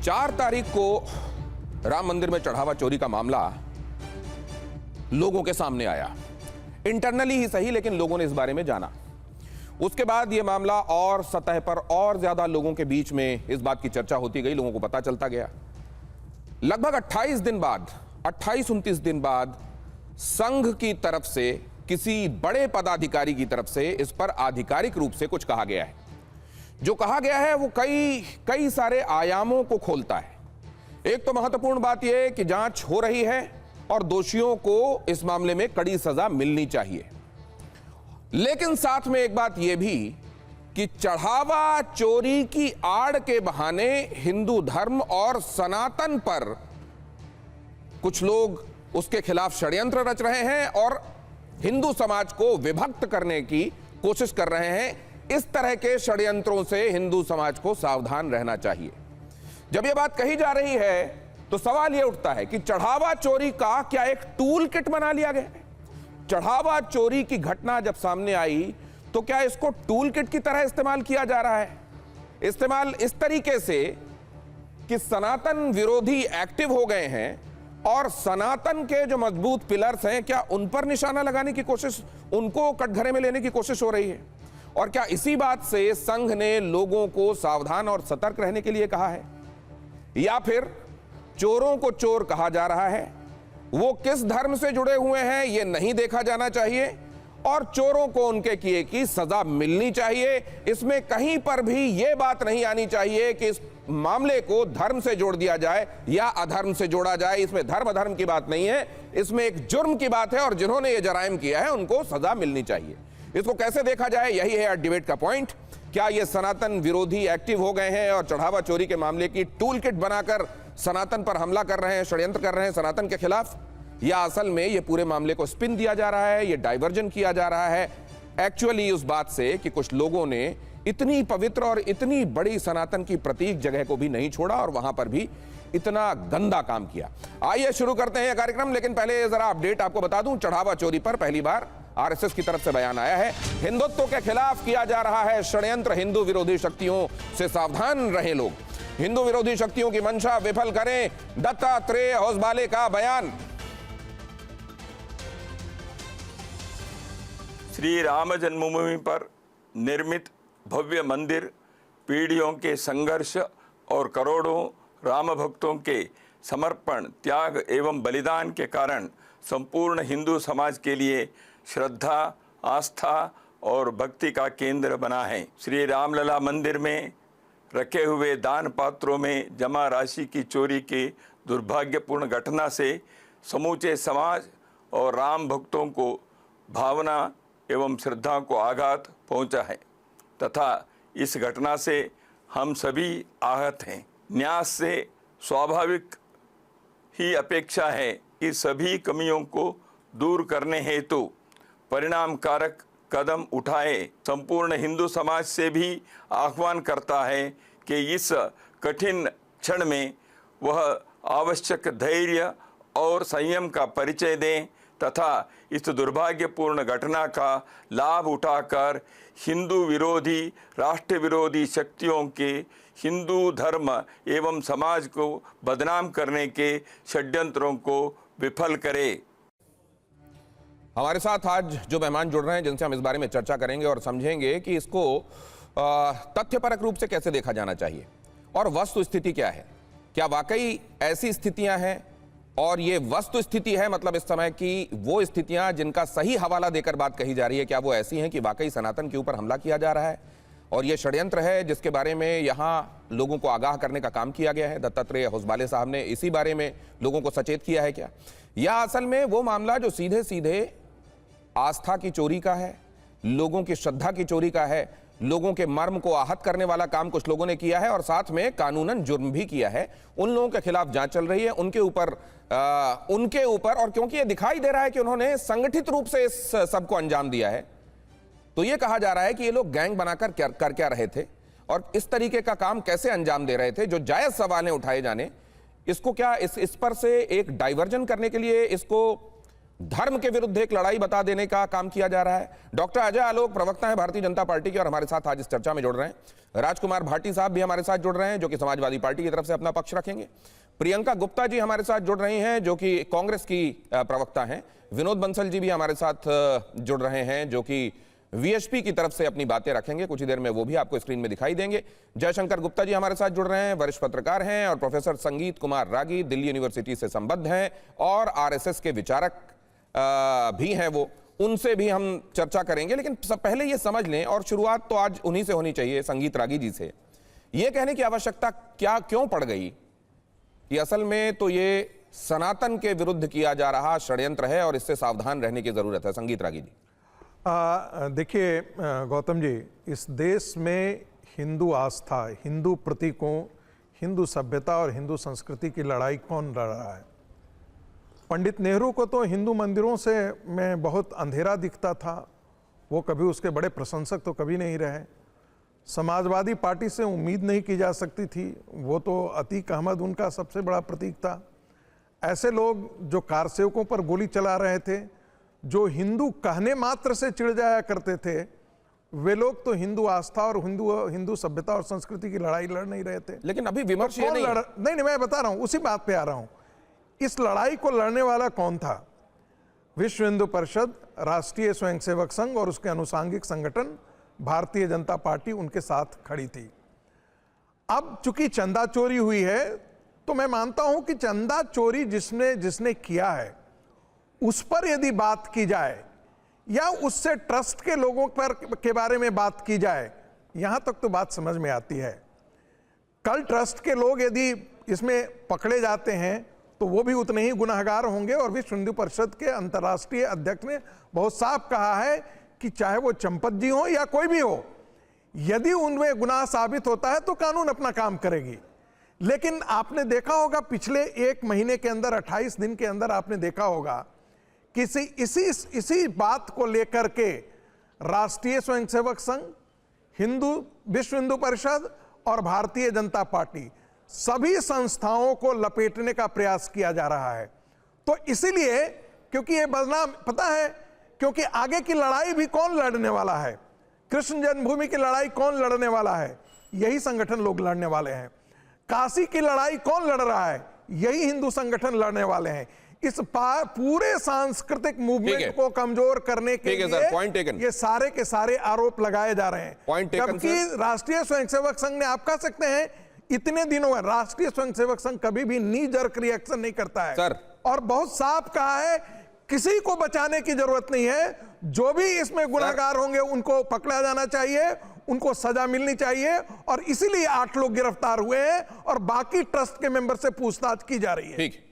4 तारीख को राम मंदिर में चढ़ावा चोरी का मामला लोगों के सामने आया। इंटरनली ही सही, लेकिन लोगों ने इस बारे में जाना। उसके बाद यह मामला और सतह पर और ज्यादा लोगों के बीच में इस बात की चर्चा होती गई, लोगों को पता चलता गया। लगभग 28 दिन बाद, 28-29 दिन बाद संघ की तरफ से, किसी बड़े पदाधिकारी की तरफ से इस पर आधिकारिक रूप से कुछ कहा गया है। जो कहा गया है वो कई सारे आयामों को खोलता है। एक तो महत्वपूर्ण बात यह कि जांच हो रही है और दोषियों को इस मामले में कड़ी सजा मिलनी चाहिए। लेकिन साथ में एक बात यह भी कि चढ़ावा चोरी की आड़ के बहाने हिंदू धर्म और सनातन पर कुछ लोग उसके खिलाफ षड्यंत्र रच रहे हैं और हिंदू समाज को विभक्त करने की कोशिश कर रहे हैं। इस तरह के षड्यंत्रों से हिंदू समाज को सावधान रहना चाहिए। जब यह बात कही जा रही है तो सवाल यह उठता है कि चढ़ावा चोरी का क्या एक टूल किट बना लिया गया है? चढ़ावा चोरी की घटना जब सामने आई तो क्या इसको टूल किट की तरह इस्तेमाल किया जा रहा है? इस्तेमाल इस तरीके से कि सनातन विरोधी एक्टिव हो गए हैं और सनातन के जो मजबूत पिलर्स हैं, क्या उन पर निशाना लगाने की कोशिश, उनको कटघरे में लेने की कोशिश हो रही है? और क्या इसी बात से संघ ने लोगों को सावधान और सतर्क रहने के लिए कहा है? या फिर चोरों को चोर कहा जा रहा है, वो किस धर्म से जुड़े हुए हैं ये नहीं देखा जाना चाहिए और चोरों को उनके किए की सजा मिलनी चाहिए। इसमें कहीं पर भी यह बात नहीं आनी चाहिए कि इस मामले को धर्म से जोड़ दिया जाए या अधर्म से जोड़ा जाए। इसमें धर्म अधर्म की बात नहीं है, इसमें एक जुर्म की बात है और जिन्होंने ये जराइम किया है उनको सजा मिलनी चाहिए। इसको कैसे देखा जाए, यही है डिबेट का पॉइंट। क्या ये सनातन विरोधी एक्टिव हो गए हैं और चढ़ावा चोरी के मामले की टूल किट बनाकर सनातन पर हमला कर रहे हैं, षड्यंत्र कर रहे हैं सनातन के खिलाफ, या असल में ये पूरे मामले को स्पिन दिया जा रहा है, ये डाइवर्जन किया जा रहा है एक्चुअली उस बात से कि कुछ लोगों ने इतनी पवित्र और इतनी बड़ी सनातन की प्रतीक जगह को भी नहीं छोड़ा और वहां पर भी इतना गंदा काम किया। आइए शुरू करते हैं यह कार्यक्रम, लेकिन पहले जरा अपडेट आपको बता दूं। चढ़ावा चोरी पर पहली बार आरएसएस की तरफ से बयान आया है। हिंदुत्व के खिलाफ किया जा रहा है षड्यंत्र, हिंदू विरोधी शक्तियों से सावधान रहे लोग, हिंदू विरोधी शक्तियों की मंशा विफल करें, दत्तात्रेय होसबाले का बयान। श्री राम जन्मभूमि पर निर्मित भव्य मंदिर पीढ़ियों के संघर्ष और करोड़ों राम भक्तों के समर्पण, त्याग एवं बलिदान के कारण संपूर्ण हिंदू समाज के लिए श्रद्धा, आस्था और भक्ति का केंद्र बना है। श्री रामलला मंदिर में रखे हुए दान पात्रों में जमा राशि की चोरी की दुर्भाग्यपूर्ण घटना से समूचे समाज और राम भक्तों को भावना एवं श्रद्धा को आघात पहुंचा है तथा इस घटना से हम सभी आहत हैं। न्यास से स्वाभाविक ही अपेक्षा है कि सभी कमियों को दूर करने हेतु परिणामकारक कदम उठाए। संपूर्ण हिंदू समाज से भी आह्वान करता है कि इस कठिन क्षण में वह आवश्यक धैर्य और संयम का परिचय दें तथा इस दुर्भाग्यपूर्ण घटना का लाभ उठाकर हिंदू विरोधी, राष्ट्र विरोधी शक्तियों के हिंदू धर्म एवं समाज को बदनाम करने के षड्यंत्रों को विफल करे। हमारे साथ आज जो मेहमान जुड़ रहे हैं जिनसे हम इस बारे में चर्चा करेंगे और समझेंगे कि इसको तथ्यपरक रूप से कैसे देखा जाना चाहिए और वस्तु स्थिति क्या है। क्या वाकई ऐसी स्थितियां हैं और ये वस्तु स्थिति है, मतलब इस समय की वो स्थितियां जिनका सही हवाला देकर बात कही जा रही है, क्या वो ऐसी हैं कि वाकई सनातन के ऊपर हमला किया जा रहा है और ये षड्यंत्र है जिसके बारे में यहाँ लोगों को आगाह करने का काम किया गया है? दत्तात्रेय होसबाले साहब ने इसी बारे में लोगों को सचेत किया है क्या? या असल में वो मामला जो सीधे सीधे आस्था की चोरी का है, लोगों की श्रद्धा की चोरी का है, लोगों के मर्म को आहत करने वाला काम कुछ लोगों ने किया है और साथ में कानूनन जुर्म भी किया है। उन लोगों के खिलाफ जांच चल रही है, उनके ऊपर और क्योंकि ये दिखाई दे रहा है कि उन्होंने संगठित रूप से इस सब को अंजाम दिया है, तो ये कहा जा रहा है कि ये लोग गैंग बनाकर कर क्या रहे थे और इस तरीके का काम कैसे अंजाम दे रहे थे। जो जायज सवाल है उठाए जाने, इसको क्या इस पर से एक डाइवर्जन करने के लिए इसको धर्म के विरुद्ध एक लड़ाई बता देने का काम किया जा रहा है। डॉक्टर अजय आलोक प्रवक्ता है भारतीय जनता पार्टी के और हमारे साथ आज इस चर्चा में जुड़ रहे हैं। राजकुमार भाटी साहब भी हमारे साथ जुड़ रहे हैं जो कि समाजवादी पार्टी की तरफ से अपना पक्ष रखेंगे। प्रियंका गुप्ता जी हमारे साथ जुड़ रही हैं जो कि कांग्रेस की प्रवक्ता हैं। विनोद बंसल जी भी हमारे साथ जुड़ रहे हैं जो कि वीएचपी की तरफ से अपनी बातें रखेंगे। कुछ ही देर में वो भी आपको स्क्रीन में दिखाई देंगे। जयशंकर गुप्ता जी हमारे साथ जुड़ रहे हैं, वरिष्ठ पत्रकार हैं और प्रोफेसर संगीत कुमार रागी दिल्ली यूनिवर्सिटी से संबद्ध हैं और आरएसएस के विचारक भी हैं वो, उनसे भी हम चर्चा करेंगे। लेकिन सब पहले ये समझ लें और शुरुआत तो आज उन्हीं से होनी चाहिए, संगीत रागी जी से। ये कहने की आवश्यकता क्यों पड़ गई कि असल में तो ये सनातन के विरुद्ध किया जा रहा षड्यंत्र है और इससे सावधान रहने की जरूरत है। संगीत रागी जी। देखिए गौतम जी, इस देश में हिंदू आस्था, हिंदू प्रतीकों, हिंदू सभ्यता और हिंदू संस्कृति की लड़ाई कौन लड़ रहा है? पंडित नेहरू को तो हिंदू मंदिरों से मैं बहुत अंधेरा दिखता था, वो कभी उसके बड़े प्रशंसक तो कभी नहीं रहे। समाजवादी पार्टी से उम्मीद नहीं की जा सकती थी, वो तो अतीक अहमद उनका सबसे बड़ा प्रतीक था। ऐसे लोग जो कारसेवकों पर गोली चला रहे थे, जो हिंदू कहने मात्र से चिढ़ जाया करते थे, वे लोग तो हिंदू आस्था और हिंदू सभ्यता और संस्कृति की लड़ाई लड़ नहीं रहे थे। लेकिन अभी विमर्श ये नहीं, मैं बता रहा हूं, उसी बात पे आ रहा हूं। इस लड़ाई को लड़ने वाला कौन था? विश्व हिंदू परिषद, राष्ट्रीय स्वयंसेवक संघ और उसके अनुसांगिक संगठन भारतीय जनता पार्टी उनके साथ खड़ी थी। अब चूंकि चंदा चोरी हुई है तो मैं मानता हूं कि चंदा चोरी जिसने किया है उस पर यदि बात की जाए या उससे ट्रस्ट के लोगों के बारे में बात की जाए, यहां तक तो बात समझ में आती है। कल ट्रस्ट के लोग यदि इसमें पकड़े जाते हैं तो वो भी उतने ही गुनाहगार होंगे। और विश्व हिंदू परिषद के अंतर्राष्ट्रीय अध्यक्ष ने बहुत साफ कहा है कि चाहे वो चंपत जी हो या कोई भी हो, यदि उनमें गुनाह साबित होता है तो कानून अपना काम करेगी। लेकिन आपने देखा होगा पिछले 1 महीने के अंदर, 28 दिन के अंदर आपने देखा होगा कि इसी बात को लेकर के राष्ट्रीय स्वयंसेवक संघ, विश्व हिंदू परिषद और भारतीय जनता पार्टी सभी संस्थाओं को लपेटने का प्रयास किया जा रहा है। तो इसीलिए, क्योंकि ये बदनाम पता है, क्योंकि आगे की लड़ाई भी कौन लड़ने वाला है? कृष्ण जन्मभूमि की लड़ाई कौन लड़ने वाला है? यही संगठन लोग लड़ने वाले हैं। काशी की लड़ाई कौन लड़ रहा है? यही हिंदू संगठन लड़ने वाले हैं। इस पूरे सांस्कृतिक मूवमेंट को कमजोर करने के लिए ये सारे के सारे आरोप लगाए जा रहे हैं। जबकि राष्ट्रीय स्वयंसेवक संघ ने, आप कह सकते हैं इतने दिनों में राष्ट्रीय स्वयंसेवक संघ कभी भी नी जर्क रिएक्शन नहीं करता है सर, और बहुत साफ कहा है किसी को बचाने की जरूरत नहीं है। जो भी इसमें गुनहगार होंगे उनको पकड़ा जाना चाहिए, उनको सजा मिलनी चाहिए। और इसीलिए 8 लोग गिरफ्तार हुए हैं और बाकी ट्रस्ट के मेंबर से पूछताछ की जा रही है। ठीक।